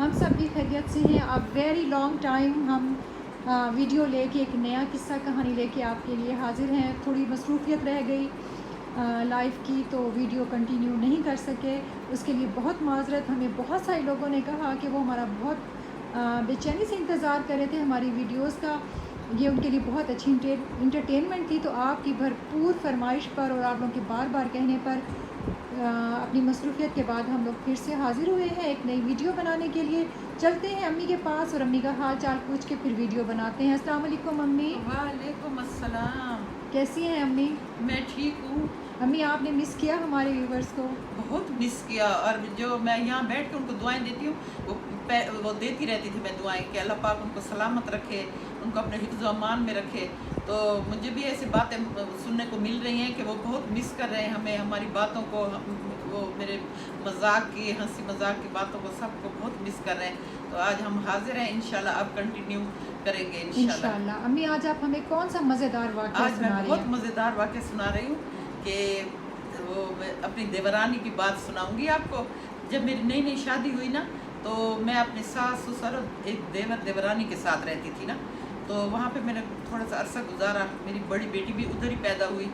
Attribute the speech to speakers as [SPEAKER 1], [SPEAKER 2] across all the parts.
[SPEAKER 1] हम सब भी खैरियत से हैं। अब वेरी लॉन्ग टाइम हम वीडियो लेके एक नया किस्सा कहानी लेके आपके लिए हाजिर हैं। थोड़ी मसरूफियत रह गई लाइफ की, तो वीडियो कंटिन्यू नहीं कर सके, उसके लिए बहुत माजरत। हमें बहुत सारे लोगों ने कहा कि वो हमारा बहुत बेचैनी से इंतज़ार कर रहे थे हमारी वीडियोस का। ये उनके लिए बहुत अच्छी इंटरटेनमेंट थी। तो आपकी भरपूर फरमाइश पर और आप लोगों के बार बार कहने पर अपनी मसरूफियत के बाद हम लोग फिर से हाज़िर हुए हैं एक नई वीडियो बनाने के लिए। चलते हैं अम्मी के पास और अम्मी का हाल चाल पूछ के फिर वीडियो बनाते हैं। अस्सलाम वालेकुम अम्मी।
[SPEAKER 2] वालेकुम अस्सलाम।
[SPEAKER 1] कैसी हैं अम्मी?
[SPEAKER 2] मैं ठीक हूँ।
[SPEAKER 1] अम्मी आपने मिस किया हमारे व्यूवर्स को?
[SPEAKER 2] बहुत मिस किया, और जो मैं यहाँ बैठ के उनको दुआएं देती हूँ वो देती रहती थी मैं दुआएं कि अल्लाह पाक उनको सलामत रखे, उनको अपने हिफ्ज़ व अमान में रखे। तो मुझे भी ऐसी बातें सुनने को मिल रही हैं कि वो बहुत मिस कर रहे हैं हमें, हमारी बातों को, वो मेरे मजाक की, हंसी मजाक की बातों को, सबको बहुत मिस कर रहे हैं। तो आज हम हाजिर हैं इंशाल्लाह, अब कंटिन्यू करेंगे इंशाल्लाह।
[SPEAKER 1] अम्मी आज आप हमें कौन सा मज़ेदार वाक़या
[SPEAKER 2] आज मैं बहुत मज़ेदार वाक़या सुना रही हूँ कि वो मैं अपनी देवरानी की बात सुनाऊंगी आपको। जब मेरी नई नई शादी हुई ना, तो मैं अपने सास ससुर और एक देवरानी के साथ रहती थी ना, तो वहाँ पे मैंने थोड़ा सा अरसा गुजारा। मेरी बड़ी बेटी भी उधर ही पैदा हुई।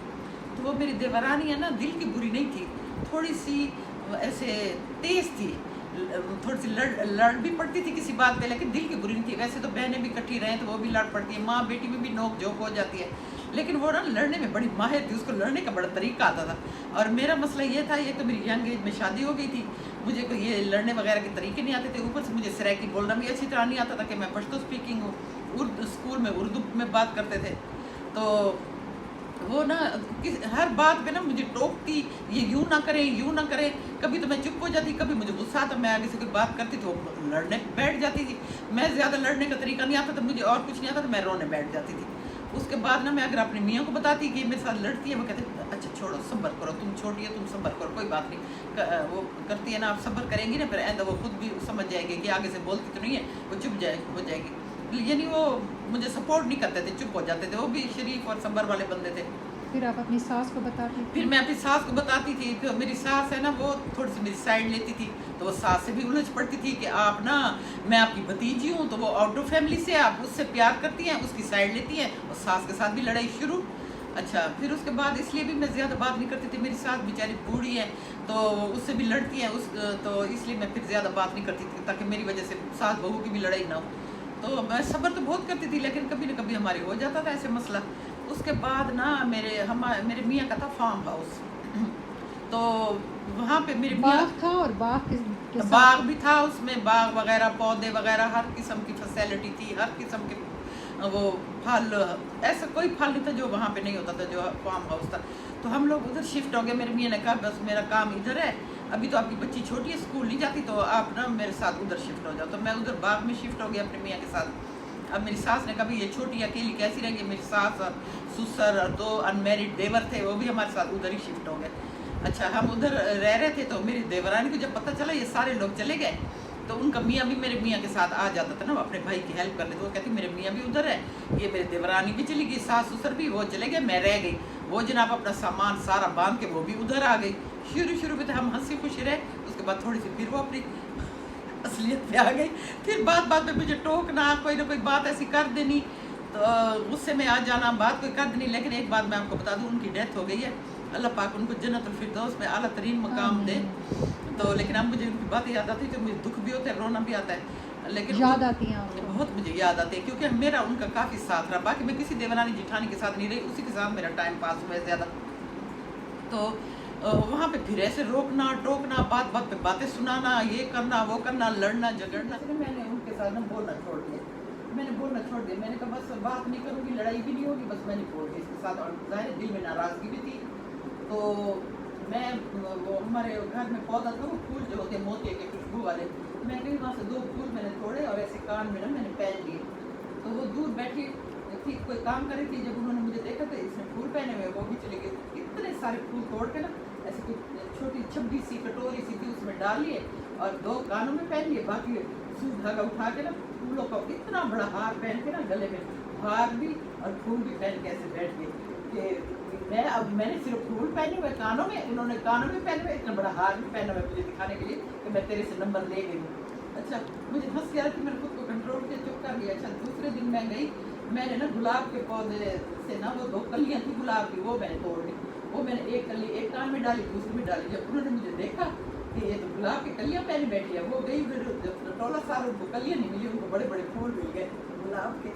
[SPEAKER 2] तो वो मेरी देवरानी है ना, दिल की बुरी नहीं थी, थोड़ी सी ऐसे तेज़ थी, थोड़ी सी लड़ भी पड़ती थी किसी बात पे, लेकिन दिल की बुरी नहीं थी। वैसे तो बहनें भी इकट्ठी रहें तो वो भी लड़ पड़ती है, माँ बेटी में भी नोक झोंक हो जाती है, लेकिन वो ना लड़ने में बड़ी माहिर थी, उसको लड़ने का बड़ा तरीका आता था। और मेरा मसला ये था, ये तो मेरी यंग एज में शादी हो गई थी, मुझे कोई ये लड़ने वगैरह के तरीके नहीं आते थे। ऊपर से मुझे सराइकी बोलना भी अच्छी तरह नहीं आता था कि मैं पश्तो स्पीकिंग हूँ, स्कूल में उर्दू में बात करते थे। तो वो ना हर बात पे ना मुझे टोकती, ये यूँ ना करें यूँ ना करें। कभी तो मैं चुप हो जाती, कभी मुझे गुस्सा आता, मैं आगे से कोई बात करती तो लड़ने बैठ जाती थी। मैं ज़्यादा लड़ने का तरीका नहीं आता था मुझे, और कुछ नहीं आता था, मैं रोने बैठ जाती थी। उसके बाद ना मैं अगर अपनी मियाँ को बताती कि मेरे साथ लड़ती है, वो कहते अच्छा छोड़ो, सब्र करो, तुम छोटी है, तुम सब्र करो, कोई बात नहीं। वो करती है ना, आप सब्र करेंगी ना, फिर ऐसा वो खुद भी समझ जाएगी कि आगे से बोलती तो नहीं है, वो चुप हो जाएगी। यानी वो मुझे सपोर्ट नहीं करते थे, चुप हो जाते थे। वो भी शरीफ और सब्र वाले बंदे थे।
[SPEAKER 1] फिर आप अपनी सास को बताती थी?
[SPEAKER 2] फिर मैं अपनी सास को बताती थी। तो मेरी सास है ना, वो थोड़ी सी मेरी साइड लेती थी, तो वो सास से भी उलझ पड़ती थी कि आप ना, मैं आपकी भतीजी हूँ, तो वो आउट ऑफ फैमिली से, आप उससे प्यार करती हैं, उसकी साइड लेती हैं, और सास के साथ भी लड़ाई शुरू। अच्छा, फिर उसके बाद इसलिए भी मैं ज़्यादा बात नहीं करती थी। मेरी सास बेचारी बूढ़ी है, तो उससे भी लड़ती हैं तो इसलिए मैं फिर ज़्यादा बात नहीं करती थी, ताकि मेरी वजह से सास बहू की भी लड़ाई ना हो। तो मैं सब्र तो बहुत करती थी, लेकिन कभी ना कभी हमारे हो जाता था ऐसे मसला। उसके बाद ना मेरे मियाँ का था फार्म हाउस, तो वहाँ पे मेरे
[SPEAKER 1] बाग था, और बाग
[SPEAKER 2] भी था, उसमें बाग वगैरह, पौधे वगैरह, हर किस्म की फैसिलिटी थी, हर किस्म के वो फल, ऐसा कोई फल नहीं था जो वहाँ पे नहीं होता था, जो फार्म हाउस था। तो हम लोग उधर शिफ्ट हो गए। मेरे मियाँ ने कहा बस मेरा काम इधर है, अभी तो आपकी बच्ची छोटी है, स्कूल नहीं जाती, तो आप ना मेरे साथ उधर शिफ्ट हो जाओ। तो मैं उधर बाग में शिफ्ट हो गई अपने मियाँ के साथ। अब मेरी सास ने कहा ये छोटी अकेली कैसी रहेंगी। मेरी सास और ससुर और 2 अनमेरिड देवर थे, वो भी हमारे साथ उधर ही शिफ्ट हो गए। अच्छा, हम उधर रह रहे थे, तो मेरी देवरानी को जब पता चला ये सारे लोग चले गए, तो उनका मियाँ भी मेरे मियाँ के साथ आ जाता था ना, अपने भाई की हेल्प करने। तो वो कहती मेरे मियाँ भी उधर है, ये मेरे देवरानी भी चली गई, सास ससुर भी वो चले गए, मैं रह गई। वो जनाब अपना सामान सारा बांध के वो भी उधर आ गई। शुरू में तो हम हंसी खुशी रहे, उसके बाद थोड़ी सी फिर वो अपनी असलियत पे आ गई। फिर बात में मुझे टोकना, कोई ना कोई बात ऐसी कर देनी, तो गुस्से में आ जाना, बात कोई कर देनी। लेकिन एक बात मैं आपको बता दूँ, उनकी डेथ हो गई है, अल्लाह पाक उनको जन्नतुल फिरदौस में आला तरीन मकाम दे। तो लेकिन अब मुझे उनकी बातें याद आती है, तो मुझे दुख भी होता है, रोना भी आता है, लेकिन
[SPEAKER 1] याद आती हैं,
[SPEAKER 2] बहुत मुझे याद आती है, क्योंकि मेरा उनका काफ़ी साथ रहा। बाकी मैं किसी देवरानी जिठानी के साथ नहीं रही, उसी के साथ मेरा टाइम पास हुआ है ज़्यादा। तो वहाँ पे फिर ऐसे रोकना टोकना, बात पे बातें सुनाना, ये करना वो करना, लड़ना झगड़ना। मैंने उनके साथ ना बोलना छोड़ दिया, मैंने कहा बस बात नहीं करूँगी, लड़ाई भी नहीं होगी, बस मैंने बोल दिया इसके साथ। और ज़ाहिर दिल में नाराज़गी भी थी। तो मैं वो हमारे घर में पौधा था, वो फूल जो होते हैं मोतिये के खुशबू वाले, मैं कहीं वहाँ से 2 फूल मैंने तोड़े और ऐसे कान में ना मैंने पहन लिए। तो वो दूर बैठी थी, कोई काम कर रही थी, जब उन्होंने मुझे देखा तो इसने फूल पहने हुए, वो भी चले गए। इतने सारे फूल तोड़ के ना ऐसे कोई छोटी छब्बी सी कटोरी सी थी, उसमें डाल लिए और 2 कानों में पहन लिए। बाकी सूई धागा उठा के ना फूलों का इतना बड़ा हार पहन के ना, गले में हार भी और फूल भी पहन के ऐसे बैठ गए कि मैंने सिर्फ फूल पहने हुए कानों में, उन्होंने कानों में पहने हुए, इतना बड़ा हार भी पहना हुआ मुझे दिखाने के लिए कि मैं तेरे से नंबर ले गई हूँ। अच्छा मुझे हंसी आ रही थी, मैंने खुद को कंट्रोल किया, चुप कर लिया। अच्छा दूसरे दिन मैं गई, मैंने ना गुलाब के पौधे से ना वो 2 कलियां थी गुलाब की, वो मैंने तोड़ ली। वो मैंने एक कली एक कान में डाली, दूसरी में डाली। जब उन्होंने मुझे देखा कि ये तो गुलाब की कलियां पहले बैठी है, वो गई फिर जब टोला साल उनको कलियां नहीं मिली, उनको बड़े बड़े फूल मिल गए गुलाब के।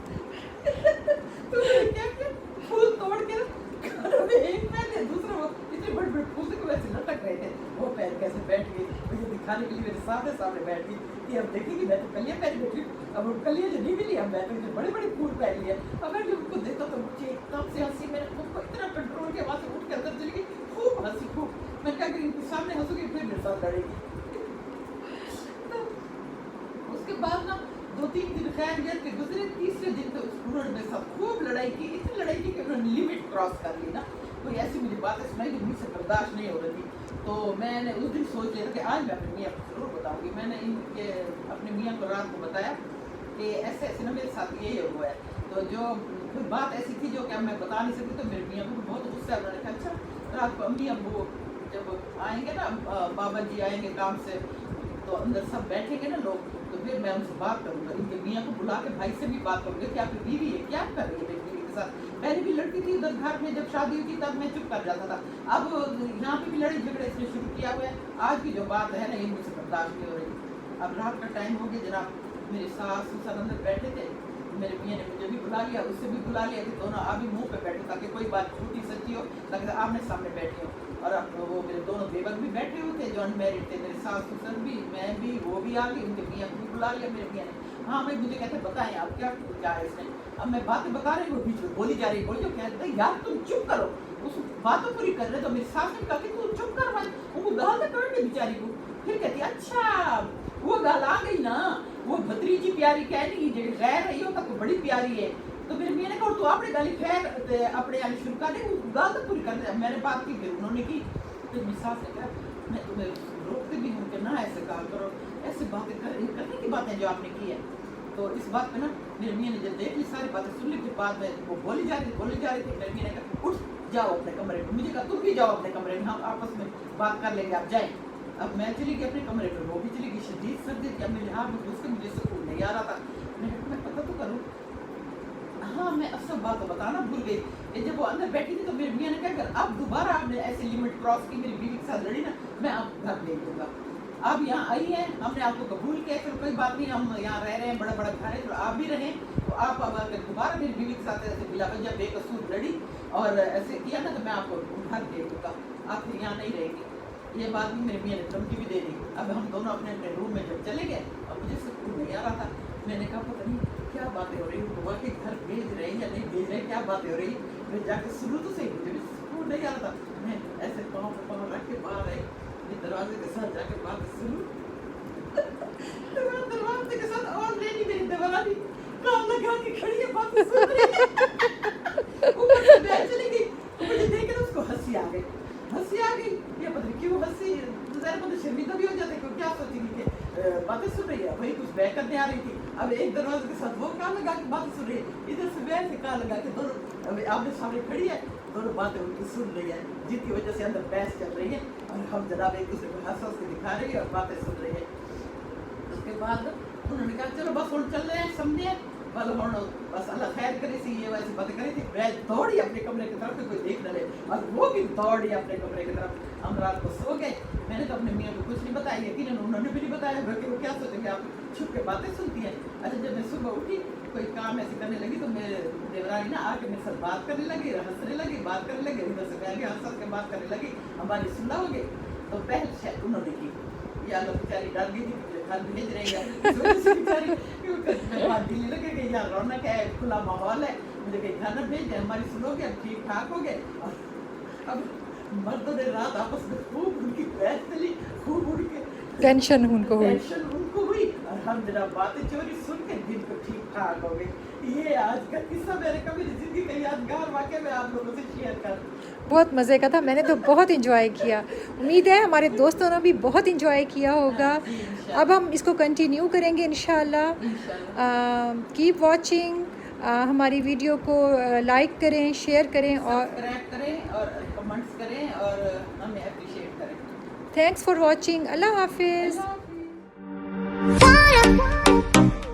[SPEAKER 2] तो मैंने क्या किया, फूल तोड़ के कानों में एक पहन लिया, दूसरा वो इतने बड़े बड़े फूल थे वैसे लटक रहे थे, वो पहन कैसे बैठ गई, मुझे दिखाने के लिए मेरे सामने बैठ गई कि अब देखेंगी मैं तो कलियां पहन बैठी, अब वो कलियां जो नहीं मिली, अब मैं तो बड़े बड़े फूल पहन लिए। अब मैं जब उनको देखता तो मुझे एकदम से हंसी, मैंने खुद को इतना कंट्रोल किया, वहाँ से उठ के अंदर चली गई, खूब हंसी खूब। मैंने कहा कि इनके सामने हंसूंगी फिर मेरे साथ लड़ेगी। तो उसके बाद ना 2-3 दिन खैरियत के गुजरे, तीसरे दिन तो उन्होंने मेरे साथ खूब लड़ाई की, इतनी लड़ाई की कि उन्होंने लिमिट क्रॉस कर ली ना। कोई ऐसी मुझे बातें सुनाई जो मुझसे बर्दाश्त नहीं हो रही थी। तो मैंने उस दिन सोच लिया कि आज मैं अपने मियाँ को ज़रूर बताऊँगी। मैंने इनके अपने मियाँ को रात को बताया कि ऐसे ऐसे ना मेरे साथ ये हुआ है। तो जो कोई बात ऐसी थी जो कि अब मैं बता नहीं सकती, तो मेरे मियाँ को बहुत गुस्सा है। उन्होंने कहा अच्छा रात को अम्मी अब्बू जब आएंगे ना, बाबा जी आएंगे काम से, तो अंदर सब बैठेंगे ना लोग, तो फिर मैं उनसे बात करूँगा, इनके मियाँ को बुला के भाई से भी बात करूँगी कि आपकी बीवी है क्या कर रही है मेरी बीवी के साथ। पहले भी लड़की थी उधर घर में, जब शादी हुई थी तब मैं चुप कर जाता था, अब यहाँ पे भी लड़ाई झगड़े इसने शुरू किया हुआ है। आज की जो बात है ना, ये मुझसे बर्दाश्त नहीं हो रही। अब रात का टाइम हो गया जनाब, मेरे सास ससुर अंदर बैठे थे, मेरे मियाँ ने मुझे भी बुला लिया, उससे भी बुला लिया कि दोनों आप भी मुँह पे बैठे ताकि कोई बात झूठी सच्ची हो, ताकि आमने सामने बैठे हो। और अब वो मेरे दोनों देवर भी बैठे हुए थे जो अनमैरिड थे, मेरे सास ससुर भी, मैं भी, वो भी आ गई, उनके मियाँ को भी बुला लिया मेरे मियाँ ने। हाँ भाई मुझे कहते बताएं आप क्या है इसने। अब मैं बातें बता रही हूँ, बीच में बोली जा रही, बोली जो कहते हैं यार तुम चुप करो, उस बातों पूरी कर रहे। तो मेरी सास ने कहा कि तू चुप कर भाई, उनको गाल तक कर बेचारी को। फिर कहती अच्छा वो गाल आ गई ना, वो भतीजी प्यारी कह रही जो गैर रही हो तो बड़ी प्यारी है। तो मेरे मियाँ ने कहा तू अपने गाली खैर अपने आने शुरू कर दे, वो गाल तक पूरी कर दे। मैंने बात की, फिर उन्होंने की। फिर मेरी सास ने कहा मैं तुम्हें रोकती भी हूँ कि ना ऐसे कहा करो, ऐसे बातें करने की बातें जो आपने की है। तो इस बात पे ना मेरे मियाँ ने जब देख ली, सारी बातें सुन ली, फिर बाद में वो बोली जा रही थी। मेरे मियाँ ने कहा उठ जाओ अपने कमरे में, मुझे कहा तुम भी जाओ अपने कमरे में, हम आपस में बात कर लेंगे, आप जाए। अब मैं चली गई अपने कमरे में, वो भी चली गई। शदीद सर्दी थी, अब मेरे हाथ में घुस के मुझे सुकून नहीं आ रहा था। मैं पता तो करूँ, हाँ मैं अब सब बात बताना भूल गई। ये जब वो अंदर बैठी थी तो मेरे मियाँ ने कहा अब दोबारा आपने ऐसी लिमिट क्रॉस की, मेरी बीवी के साथ लड़ी ना, मैं आप घर भेज दूँगा। आप यहाँ आई हैं, हमने आपको कबूल किया, चलो कोई बात नहीं, हम यहाँ रह रहे हैं, बड़ा बड़ा घर है, तो आप भी रहें। तो आप अब अगर दोबारा मेरी बीवी के साथ ऐसे बिलावजह बेकसूर लड़ी और ऐसे किया ना, तो मैं आपको घर भेज दूँगा, आप फिर यहाँ नहीं रहेंगी। ये बात भी मेरे मियाँ ने धमकी भी दे दी। अब हम दोनों अपने अपने रूम में जब चले गए, अब मुझे सुकून नहीं आ रहा था। मैंने कहा पता नहीं क्या बातें हो रही हैं, बुआ के घर भेज रहे हैं या नहीं भेज रहे हैं, क्या बातें हो रही हैं। मैं जाके सुनूं तो सही, मुझे भी सुकून नहीं आ रहा था। मैं ऐसे पाँव पे पाँव रख के बाहर आई, दरवाजे के साथ जाके बात सुनूं। दरवाजे के साथ और लेडी मेरी देवरानी कान लगा के खड़ी है, बात सुन रही है। ऊपर से मैं चली गई, मुझे देख कर उसको हंसी आ गई। ये पता नहीं क्यों हंसी, ज़रा मुझे शर्मिंदा भी हो जाते कि क्या सोचेगी कि बातें सुन रही है, वही कुछ बैक करने आ रही थी। अब एक दरवाजे के साथ वो कान लगा के बातें सुन रही है, इधर से मैं से कान लगा के दोनों अब आमने सामने खड़ी है, दोनों बातें उनकी सुन रही है, जिसकी वजह से अंदर बहस चल रही है और हम जनाब एक दूसरे को हंस के दिखा रही है और बातें सुन रही है। उसके बाद उन्होंने कहा चलो बस हम चल रहे हैं, समझे बल हम बस अल्लाह खैर करे सी, ये वैसे बातें करी थी। मैं दौड़ी अपने कमरे की तरफ, कोई देख न ले, और वो भी दौड़ी अपने कमरे की तरफ। हम रात को सो गए। मैंने तो अपने मियाँ को कुछ नहीं बताया, यकीनन उन्होंने भी नहीं बताया, बल्कि वो क्या सोचेंगे आप छुप के बातें सुनती हैं। अच्छा जब मैं सुबह उठी, कोई काम ऐसे करने लगी, तो मेरे देवरानी ना आके मेरे साथ बात करने लगी, हंसने लगी, बात करने लगी, उधर से मैं भी हंस के बात करने लगी, हमारी सुलह हो गई। तो पहल शायद उन्होंने की, या लोग बेचारी डर गई थी, घर भेज रही है बेचारी, दिल्ली लगे कि यार रौनक है, खुला माहौल है, मुझे कहीं घर न भेज दे, हमारी सुनोगे, अब ठीक ठाक हो गए। और अब मर्दों ने रात आपस में खूब उनकी बहस चली, खूब उनके
[SPEAKER 1] टेंशन उनको
[SPEAKER 2] हुई और हम जरा बातें चोरी सुन के दिन को ठीक ठाक हो गई। ये आज का किस्सा मेरे कभी जिंदगी का यादगार वाकया मैं आप लोगों से शेयर कर।
[SPEAKER 1] बहुत मज़े का था, मैंने तो बहुत इंजॉय किया। उम्मीद है हमारे दोस्तों ने भी बहुत इंजॉय किया होगा। अब हम इसको कंटिन्यू करेंगे इंशाल्लाह। कीप वॉचिंग, हमारी वीडियो को लाइक करें, शेयर करें और
[SPEAKER 2] सब्सक्राइब करें और कमेंट्स करें और हमें अप्रिशिएट करें।
[SPEAKER 1] Thanks for watching. अल्लाह हाफिज़।
[SPEAKER 2] अल्लाह हाफिज़।
[SPEAKER 1] हैं।